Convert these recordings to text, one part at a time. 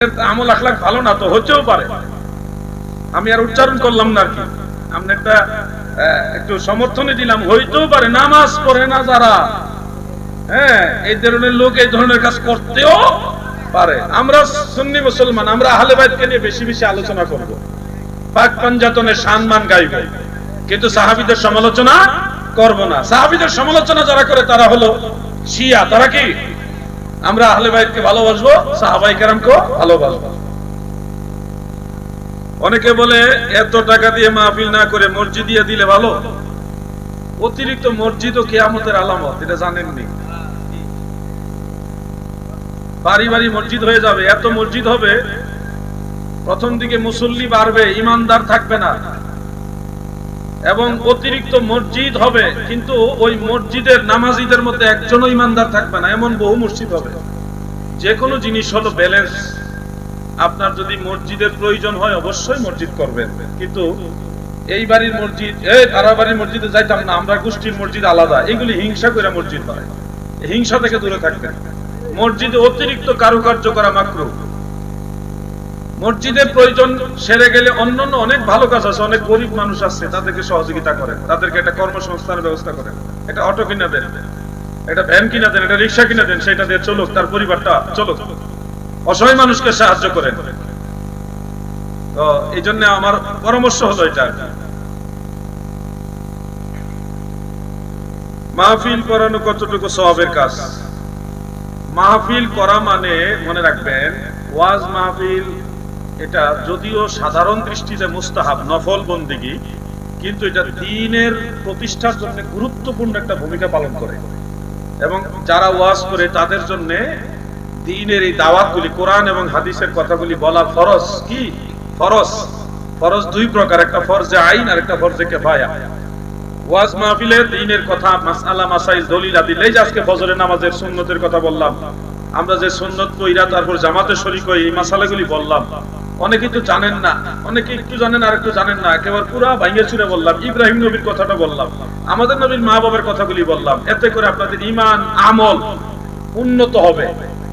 আমল আখলাক ভালো না তো হতেও পারে, আমি আর উচ্চারণ করলাম না আর কি, আমি একটা একটু সমর্থনে দিলাম, হইতেও পারে নামাজ পড়ে না যারা, হ্যাঁ এই ধরনের লোক এই ধরনের কাজ করতেও পারে। আমরা সুন্নি মুসলমান, আমরা আহলে বাইতকে নিয়ে বেশি বেশি আলোচনা করব, পাক পাঞ্জাতনের সম্মান গাইব, কিন্তু সাহাবীদের সমালোচনা করব না। সাহাবীদের সমালোচনা যারা করে তারা হলো শিয়া। তারা কি? আমরা আহলে বাইতকে ভালোবাসবো, সাহাবায়ে কেরামকে ভালোবাসবো। অনেকে বলে এত টাকা দিয়ে মাহফিল না করে মসজিদ দিয়ে দিলে ভালো। অতিরিক্ত মসজিদ ও কিয়ামতের আলামত, এটা জানেননি? বাড়ি বাড়ি মসজিদ হয়ে যাবে, এত মসজিদ হবে, প্রথম দিকে মুসল্লি বাড়বে, ইমানদার থাকবে না, এবং অতিরিক্ত মসজিদ হবে, কিন্তু ওই মসজিদের নামাজিদের মধ্যে একজনও ইমানদার থাকবে না, এমন বহু মসজিদ হবে। যে কোনো জিনিস হলো ব্যালেন্স। আপনার যদি মসজিদের প্রয়োজন হয় অবশ্যই মসজিদ করবেন, কিন্তু এই বাড়ির মসজিদ, এই তারা বাড়ির মসজিদে যাইতাম না, আমরা গোষ্ঠীর মসজিদ আলাদা, এগুলি হিংসা করে মসজিদ হয়। হিংসা থেকে দূরে থাকবেন। মসজিদে অতিরিক্ত কারুকার্য করা মাকরুহ। মসজিদের প্রয়োজন সেরে গেলে অন্যান্য অনেক ভালো কাজ আছে, অনেক গরিব মানুষ আছে, তাদেরকে সহযোগিতা করেন, তাদেরকে একটা কর্মসংস্থানের ব্যবস্থা করেন, একটা অটো কিনা দেন, একটা ভ্যান কিনা দেন, একটা রিক্সা কিনা দেন, সেটা দিয়ে চলুক, তার পরিবারটা চলুক। অসহায় মানুষকে সাহায্য করেন। তো এই জন্য আমার পরামর্শ হলো এটা। মাহফিল করানো কতটুকু সওয়াবের কাজ? মাহফিল করা মানে মনে রাখবেন, ওয়াজ মাহফিল এটা যদিও সাধারণ দৃষ্টিতে মুস্তাহাব, নফল বন্দেগী, কিন্তু এটা দ্বীনের প্রতিষ্ঠার জন্য গুরুত্বপূর্ণ একটা ভূমিকা পালন করে, এবং যারা ওয়াজ করে তাদের জন্য দ্বীনের এই দাওয়াতগুলি, কোরআন এবং হাদিসের কথাগুলি বলা ফরজ। কি ফরজ? ফরজ দুই প্রকার, একটা ফরজে আইন আর একটা ফরজে কিফায়া। ওয়াজ মাহফিলে দ্বীনের কথা, মাসআলা মাসাইল, দলিল দিলে, এই যে আজকে ফজরের নামাজের সুন্নতের কথা বললাম, আমরা যে সুন্নত কইরা তারপর জামাতে শরীক হই, এই মাসালাগুলি বললাম। অনেকেই তো জানেন না, অনেকে একটু জানেন আর একটু জানেন না, একেবারে পুরা ভাঙিয়ে চুরে বললাম। ইব্রাহিম নবীর কথাটা বললাম, আমাদের নবীর মা বাবার কথাগুলি বললাম। এতে করে আপনাদের ঈমান আমল উন্নত হবে,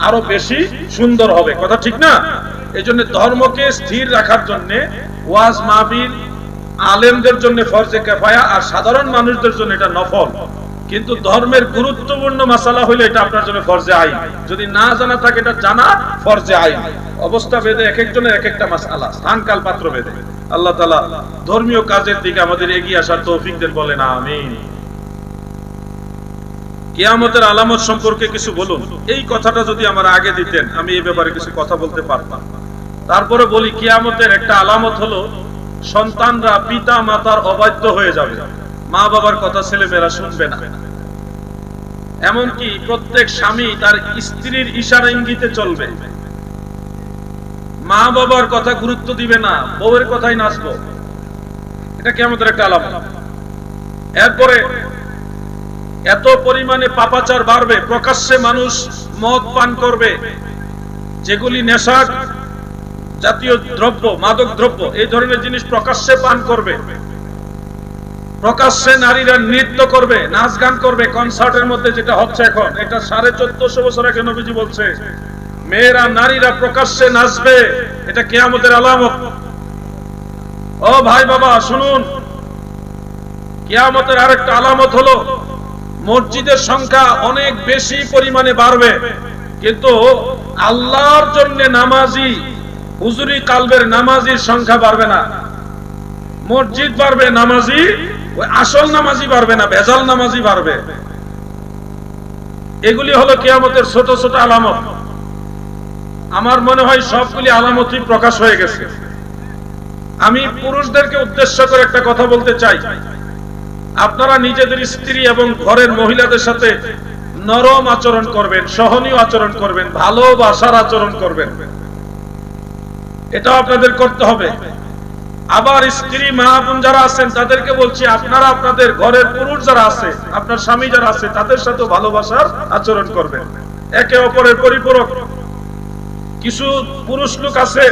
আরো বেশি সুন্দর হবে। কথা ঠিক না? এই জন্য ধর্মকে স্থির রাখার জন্য ওয়াজ মাহফিল আলেমদের জন্য ফরজে কিফায়া, আর সাধারণ মানুষদের জন্য এটা নফল। কিন্তু ধর্মের গুরুত্বপূর্ণ মাসালা হইলে এটা আপনার জন্য ফরজে আইন। যদি না জানা থাকে এটা জানা ফরজে আইন। অবস্থা ভেদে এক একজনের এক একটা মাসালা, স্থান কাল পাত্র ভেদে। আল্লাহ তাআলা ধর্মীয় কাজের দিকে আমাদের এগিয়ে আসার তৌফিক দেন, বলেন আমিন। কিয়ামতের আলামত সম্পর্কে কিছু বলুন। এই কথাটা যদি আমার আগে দিতেন, আমি এই ব্যাপারে কিছু কথা বলতে পারতাম। তারপরে বলি, কিয়ামতের একটা আলামত হলো সন্তানরা পিতা মাতার অবাধ্য হয়ে যাবে, মা বাবার কথা ছেলে মেয়েরা শুনবে না। এমনকি প্রত্যেক স্বামী তার স্ত্রীর ইশারা ইঙ্গিতে চলবে, মা বাবার কথা গুরুত্ব দিবে না, বউয়ের কথাই নাচবো। এটা কিয়ামতের একটা আলামত। এরপরে এত পরিমাণে পাপাচার বাড়বে, প্রকাশ্যে মানুষ মদ পান করবে, যেগুলি নেশা জাতীয় দ্রব্য, মাদক দ্রব্য, এই ধরনের জিনিস প্রকাশ্যে পান করবে। প্রকাশ্যে নারীরা নৃত্য করবে, নাচ গান করবে, কনসার্টের মধ্যে যেটা হচ্ছে এখন, এটা 1450 বছর আগে নবীজি বলছে, মেয়েরা নারীরা প্রকাশ্যে নাচবে, এটা কিয়ামতের আলামত। ও ভাই বাবা শুনুন, কিয়ামতের আরেকটা আলামত হলো মসজিদের সংখ্যা অনেক বেশি পরিমাণে বাড়বে, কিন্তু আল্লাহর জন্য নামাজি, হুজুরি কালবের নামাজির সংখ্যা বাড়বে না। মসজিদ বাড়বে, নামাজি ওই আসল নামাজি বাড়বে না, ভেজাল নামাজি বাড়বে। এগুলি হলো কিয়ামতের ছোট ছোট আলামত। আমার মনে হয় সবগুলি আলামতই প্রকাশ হয়ে গেছে। আমি পুরুষদেরকে উদ্দেশ্য করে একটা কথা বলতে চাই, আপনারা নিজেদের স্ত্রী এবং ঘরের মহিলাদের সাথে নরম আচরণ করবেন, সহনীয় আচরণ করবেন, ভালোবাসার আচরণ করবেন, এটা আপনাদের করতে হবে। আবার স্ত্রী মা বোন যারা আছেন তাদেরকে বলছি, আপনারা আপনাদের ঘরের পুরুষ যারা আছে, আপনার স্বামী যারা আছে, তাদের সাথে ভালোবাসার আচরণ করবেন, একে অপরের পরিপূরক। কিছু পুরুষ লোক আছে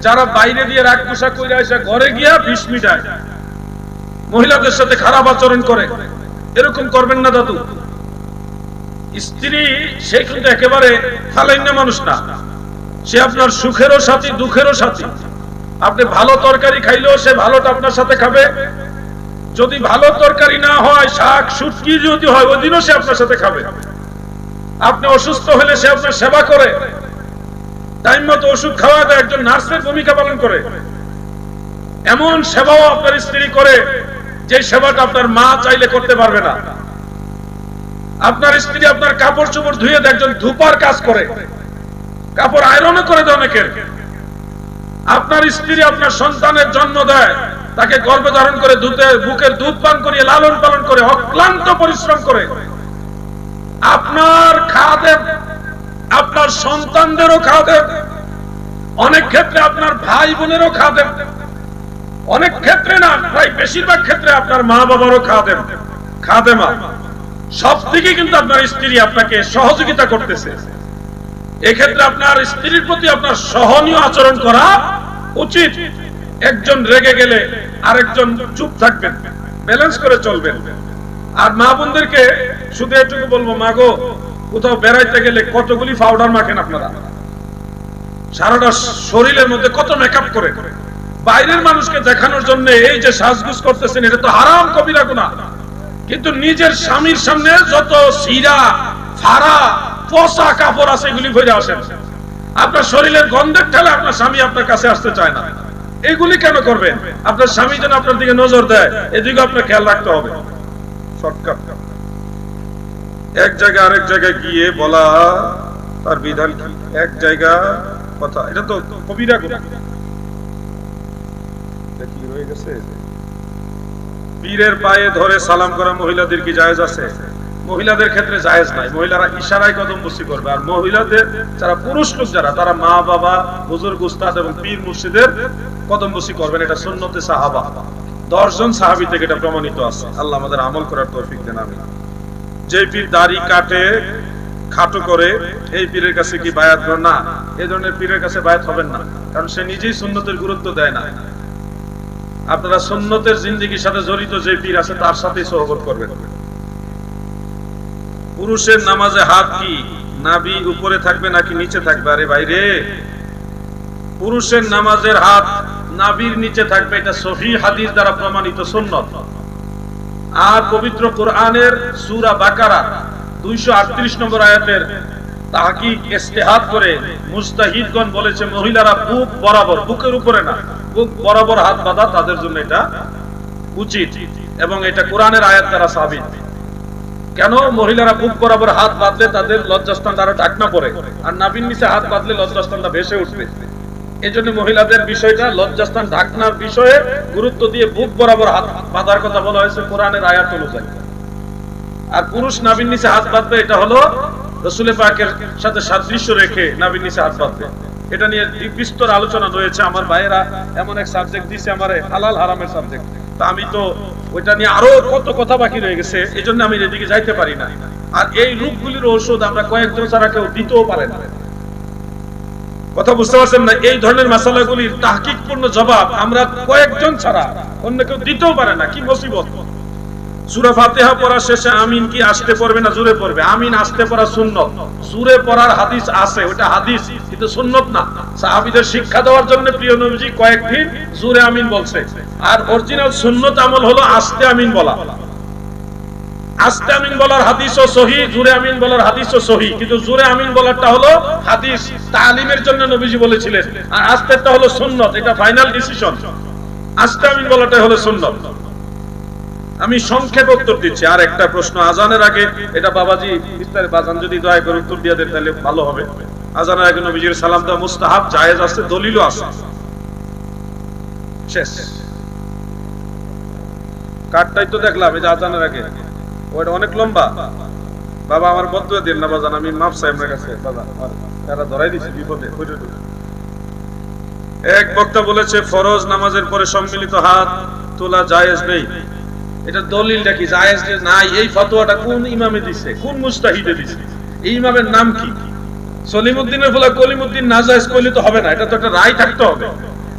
যারা বাইরে দিয়ে রাগ পোশাক কইরা এসে ঘরে গিয়া বিষ মিটায়, মহিলাদের সাথে খারাপ আচরণ করে। এরকম করবেন না দাদু। স্ত্রী সে কিন্তু একেবারে ফালাইন্না মানুষ না, সে আপনার সুখেরও সাথী, দুঃখেরও সাথী। আপনি ভালো তরকারি খাইলেও সে ভালোটা আপনার সাথে খাবে, যদি ভালো তরকারি না হয়, শাক শুটকি যদি হয়, ওই দিনও সে আপনার সাথে খাবে। আপনি অসুস্থ হলে সে আপনার সেবা করে, টাইম মতো ওষুধ খাওয়া দেয়, একজন নার্সের ভূমিকা পালন করে। এমন সেবাও আপনার স্ত্রী করে যে সেবাটা আপনার মা চাইলে করতে পারবে না। আপনার স্ত্রী আপনার কাপড় চোপড় ধুয়ে দেয়, একজন ধূপার কাজ করে, কাপড় আয়রনও করে দেয় অনেকের। আপনার স্ত্রী আপনার সন্তানের জন্ম দেয়, তাকে গর্ভে ধারণ করে বুকের দুধ পান করিয়ে লালন পালন করে, অক্লান্ত পরিশ্রম করে। আপনার খাদেম, আপনার সন্তানদেরও খাদেম, অনেক ক্ষেত্রে আপনার ভাই বোনেরও খাদেম, অনেক ক্ষেত্রে না, প্রায় বেশিরভাগ ক্ষেত্রে আপনার মা বাবারও খাদেম, খাদেমা। সব দিকে কিন্তু আপনার স্ত্রী আপনাকে সহযোগিতা করতেছে। এক্ষেত্রে আপনার স্ত্রীর প্রতি আপনার সহনীয় আচরণ করা উচিত। একজন রেগে গেলে আরেকজন চুপ থাকবেন, ব্যালেন্স করে চলবেন। আর মা বোনদেরকে শুধু এটুকু বলবো, মা গো, কোথাও বেড়াইতে গেলে কতগুলি পাউডার মাখেন আপনারা, সারাটা শরীরের মধ্যে কত মেকআপ করে, বাইরের মানুষকে দেখানোর জন্য এই যে সাজগুজ করতেছেন, এটা তো হারাম কবিরা গুনাহ। কিন্তু নিজের স্বামীর সামনে যত সিরা ফাড়া পচা কাপড় আছে এগুলি ভরে আসেন। আপনার শরীরের গন্ধের ঠেলে আপনার স্বামী আপনার কাছে আসতে চায় না। এগুলি কেন করবেন? আপনার স্বামী যেন আপনার দিকে নজর দেয়, এদিকে আপনার খেয়াল রাখতে হবে। শর্টকাট, এক জায়গা আরেক জায়গায় গিয়ে বলা তার বিধান কি? এক জায়গা কথা, এটা তো কবিরা গুনাহ। কি হয়ে গেছে? পীরের পায়ে ধরে সালাম করা মহিলাদের কি জায়েজ আছে? মহিলাদের ক্ষেত্রে জায়েজ নাই। মহিলারা ইশারায় কদম বসি করবে। আর মহিলাদের যারা পুরুষ লোক যারা, তারা মা বাবা, বুজুর্গ, উস্তাদ এবং পীর মুর্শিদের কদম বসি করবেন। এটা সুন্নতে সাহাবা, 10 জন সাহাবী থেকে এটা প্রমাণিত আছে। আল্লাহ আমাদের আমল করার তৌফিক দেন, আমিন। যে পীর দাড়ি কাটে, খাটো করে, এই পীরের কাছে কি বায়াত হবে না? এই ধরনের পীরের কাছে বায়াত হবেন না, কারণ সে নিজেই সুন্নতের গুরুত্ব দেয় না। আপনারা সুন্নতের জিন্দেগির সাথে জড়িত যে পীর আছে তার সাথেই সহবত করবেন। পুরুষের নামাজে হাত কি নাভি উপরে থাকবে নাকি নিচে থাকবে? আরে ভাইরে, পুরুষের নামাজের হাত নাভির নিচে থাকবে, এটা সহিহ হাদিস দ্বারা প্রমাণিত সুন্নত। আর পবিত্র কোরআনের সূরা বাকারা 238 নম্বর আয়াতের তাহকিক ইস্তেহাদ করে মুজতাহিদগণ বলেছে, মহিলারা বুক বরাবর, বুকের উপরে না, বুক বরাবর হাত বাঁধা তাদের জন্য এটা উচিত, এবং এটা কোরআনের আয়াত দ্বারা সাবিত। কেন? মহিলারা বুক বরাবর হাত বাঁধলে তাদের লজ্জাস্থান দ্বারা ঢাকনা পড়ে, আর নাভির নিচে হাত বাঁধলে লজ্জাস্থানটা ভেসে উঠবে। এই জন্য মহিলাদের বিষয়টা, লজ্জাস্থান ঢাকনার বিষয়ে গুরুত্ব দিয়ে বুক বরাবর হাত বাঁধার কথা বলা হয়েছে কোরআনের আয়াত অনুযায়ী। আর পুরুষ নাভির নিচে হাত বাঁধবে, এটা হলো রাসূল পাকের সাথে সাদৃশ্য রেখে নাভির নিচে হাত বাঁধবে। এটা নিয়ে বিস্তর আলোচনা রয়েছে। আমার ভাইয়েরা এমন এক সাবজেক্ট দিছে আমারে, হালাল হারামের সাবজেক্ট। তা আমি তো ওইটা নিয়ে আরো কত কথা বাকি রয়ে গেছে, এই জন্য আমি এদিকে যাইতে পারি না। আর এই রোগগুলির ঔষধ আমরা কয়েকজন ছাড়া কেউ দিতেও পারে না। কথা বুঝতে পারছেন না? এই ধরনের মাসালাগুলির তাহকিকপূর্ণ জবাব আমরা কয়েকজন ছাড়া অন্য কেউ দিতেও পারে না। কি মুসিবত! সূরা ফাতিহা পড়া শেষে আমিন কি আসতে পড়বে না জোরে পড়বে? আমিন আসতে পড়া সুন্নত, জোরে পড়ার হাদিস আছে, ওটা হাদিস কিন্তু সুন্নত না। সাহাবীদের শিক্ষা দেওয়ার জন্য প্রিয় নবীজি কয়েকদিন জোরে আমিন বলছে। আর অরিজিনাল সুন্নত আমল হলো আস্তে আমিন বলা। আস্তে আমিন বলার হাদিসও সহিহ, জোরে আমিন বলার হাদিসও সহিহ, কিন্তু জোরে আমিন বলাটা হলো হাদিস, তালিমের জন্য নবীজি বলেছিলেন। আর আস্তেটা হলো সুন্নত, এটা ফাইনাল ডিসিশন। আস্তে আমিন বলাটাই হলো সুন্নত। আমি সংক্ষেপে উত্তর দিচ্ছি। আর একটা প্রশ্ন আজানের আগে, এটা বাবাজি বিস্তারিত বাজান যদি দয়া করে উত্তর দিয়ে দেন তাহলে ভালো হবে। আজানের আগে নবীজির সালাম দেওয়া মুস্তাহাব, জায়েজ আছে, দলিলও আছে। শেষ। কার্ডটাই তো দেখলাম, এই যে আজানের আগে, ওটা অনেক লম্বা। বাবা আমার বদুয়া দিন না বাজান, আমি মাফ চাই আপনার কাছে বাবা, তারা ধরাই দিছে বিপদে। এক বক্তা বলেছে ফরজ নামাজের পরে সম্মিলিত হাত তোলা জায়েজ নেই। এটা দলিলটা কি? জায়েজ নাই। এই ফতোয়াটা কোন ইমামে দিছে, কোন মুজতাহিদে দিছে? এই ইমামের নাম কি? সলিমউদ্দিনের ফলে কলিমউদ্দিন না জায়েজ কইলে তো হবে না। এটা তো একটা রায় থাকতে হবে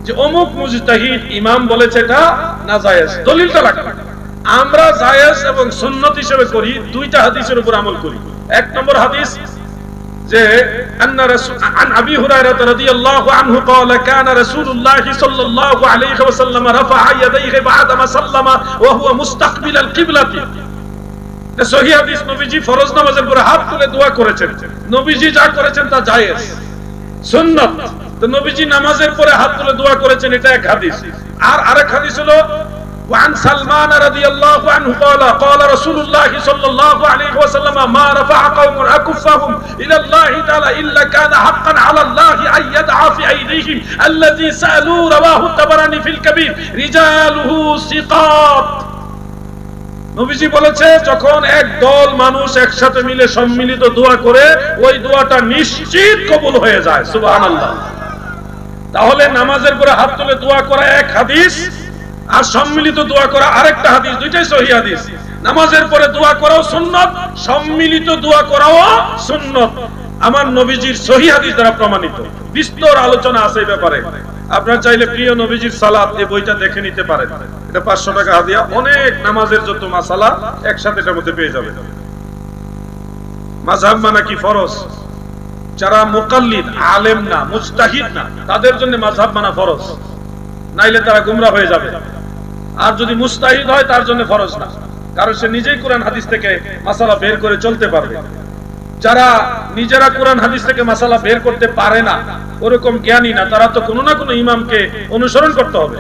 যে অমুক মুজতাহিদ ইমাম বলেছে এটা না জায়েজ, দলিলটা লাগবে। আমরা জায়েজ এবং সুন্নত হিসেবে করি, দুইটা হাদিসের উপর আমল করি। এক নম্বর হাদিস যে আন্না রাসূল আন আবি হুরায়রা রাদিয়াল্লাহু আনহু قال كان رسول الله صلى الله عليه وسلم رفع يديه بعد ما سلم وهو مستقبل القبلة। সহিহ হাদিস, নবীজি ফরজ নামাজের পরে হাত তুলে দোয়া করেছেন। নবীজি যা করেছেন তা জায়েজ, সুন্নাত। তো নবীজি নামাজের পরে হাত তুলে দোয়া করেছেন, এটা এক হাদিস। আর আরেক হাদিস হলো وعن سلمان رضي الله عنه قال قال رسول الله صلى الله عليه وسلم ما رفع قوم أكفهم إلى الله تعالى إلا كان حقا على الله أن يدعى في أيديهم الذي سألوا رواه الطبراني في الكبير رجاله ثقات। নবীজি বলেছে, যখন এক দল মানুষ একসাথে মিলে সম্মিলিত দোয়া করে, ওই দোয়াটা নিশ্চিত কবুল হয়ে যায়। সুবহানাল্লাহ। তাহলে নামাজের পরে হাত তুলে দোয়া করা এক হাদিস, আর সম্মিলিত দোয়া করা আরেকটা হাদিস, দুইটাই সহিহ হাদিস। নামাজের পরে দোয়া করাও সুন্নাত, সম্মিলিত দোয়া করাও সুন্নাত, আমার নবীজির সহিহ হাদিস দ্বারা প্রমাণিত। বিস্তর আলোচনা আছে এই ব্যাপারে। আপনারা চাইলে প্রিয় নবীজির সালাত এই বইটা দেখে নিতে পারেন। এটা 500 টাকা হাদিয়া। অনেক নামাজের যত মাসালা একসাথে এটার মধ্যে পেয়ে যাবেন। মাযহাব মানা কি ফরজ? যারা মুকাল্লিদ, আলেম না, মুজতাহিদ না, তাদের জন্য মাযহাব মানা ফরজ, নাইলে তারা গুমরা হয়ে যাবে। আর যদি মুজতাহিদ হয় তার জন্য ফরজ না, কারণ সে নিজেই কোরআন হাদিস থেকে মাসালা বের করে চলতে পারবে। যারা নিজেরা কোরআন হাদিস থেকে মাসালা বের করতে পারে না, ওরকম জ্ঞানী না, তারা তো কোনো না কোনো ইমামকে অনুসরণ করতে হবে,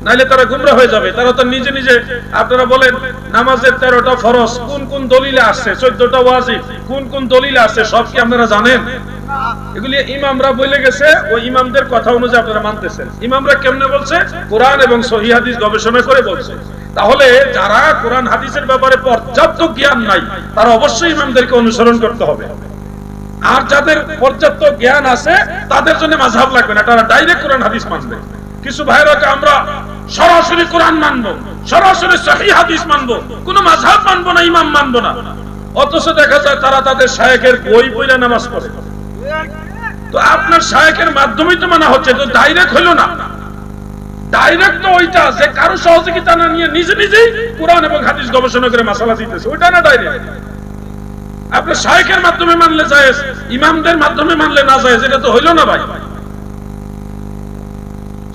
নাইলে তারা গুমরা হয়ে যাবে। তারা তো নিজে নিজে, আপনারা বলেন নামাজের 13টা ফরজ কোন কোন দলিলে আসছে, 14টা ওয়াজিব কোন কোন দলিলে আসছে, সব কি আপনারা জানেন? এগুলি ইমামরা বলে গেছে, ওই ইমামদের কথা অনুযায়ী আপনারা মানতেছেন। ইমামরা কেমনে বলছে? কোরআন এবং সহিহ হাদিস গবেষণা করে বলছে। তাহলে যারা কোরআন হাদিসের ব্যাপারে পর্যাপ্ত জ্ঞান নাই, তারা অবশ্যই ইমামদেরকে অনুসরণ করতে হবে। আর যাদের পর্যাপ্ত জ্ঞান আছে, তাদের জন্য মাযহাব লাগবে না, তারা ডাইরেক্ট কোরআন হাদিস মানবে। কিছু ভাইরা আমরা সরাসরি কোরআন মানবো, সরাসরি সহিহ হাদিস মানবো, কোনো মাযহাব মানবো না, ইমাম মানবো না। অথচ দেখা যায় তারা তাদের শায়েখের বই পড়ে নামাজ পড়ে। তো আপনার শায়েখের মাধ্যমেই তো মানা হচ্ছে, তো ডাইরেক্ট হলো না। ডাইরেক্ট তো ওইটা যে কারো সহযোগিতা না নিয়ে নিজে নিজেই কোরআন এবং হাদিস গবেষণা করে মাসালা দিতেছে, ওইটা না ডাইরেক্ট। আপনার শায়েখের মাধ্যমে মানলে জায়েজ, ইমামদের মাধ্যমে মানলে না জায়েজ, এটা তো হইল না ভাই।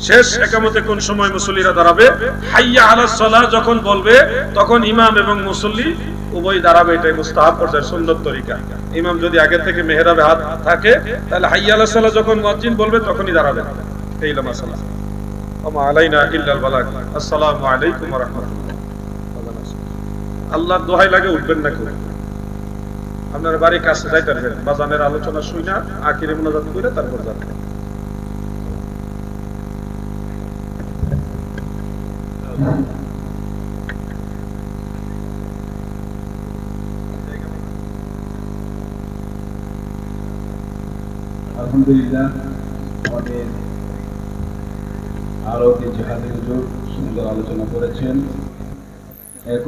শেষ একামতে কোন সময় মুসল্লিরা দাঁড়াবে? হাইয়া আলাস সালাহ যখন বলবে, তখন ইমাম এবং মুসল্লি উভয় দাঁড়াবে। এটাই মুস্তাহাব পর্যায়ের সুন্নত তরিকা। ইমাম যদি আগে থেকে মেহরাবে হাত থাকে, তাহলে হাইয়া আলাস সালাহ যখন মুয়াজ্জিন বলবে তখনই দাঁড়াবে। এই হলো মাসালা। ওমা আলাইনা ইল্লাল বালাগ। আসসালামু আলাইকুম ওয়া রাহমাতুল্লাহ। আল্লাহর দোহাই লাগে উঠবেন না করে, আপনার বাড়ির কাছে যাইতে পারবেন, বাজানের আলোচনা শুইনা আখিরে মুনাজাত করে তারপর যাবেন। আলহামদুলিল্লাহ, আমাদের আরো জিহাদের হুজুর সুন্দর আলোচনা করেছেন।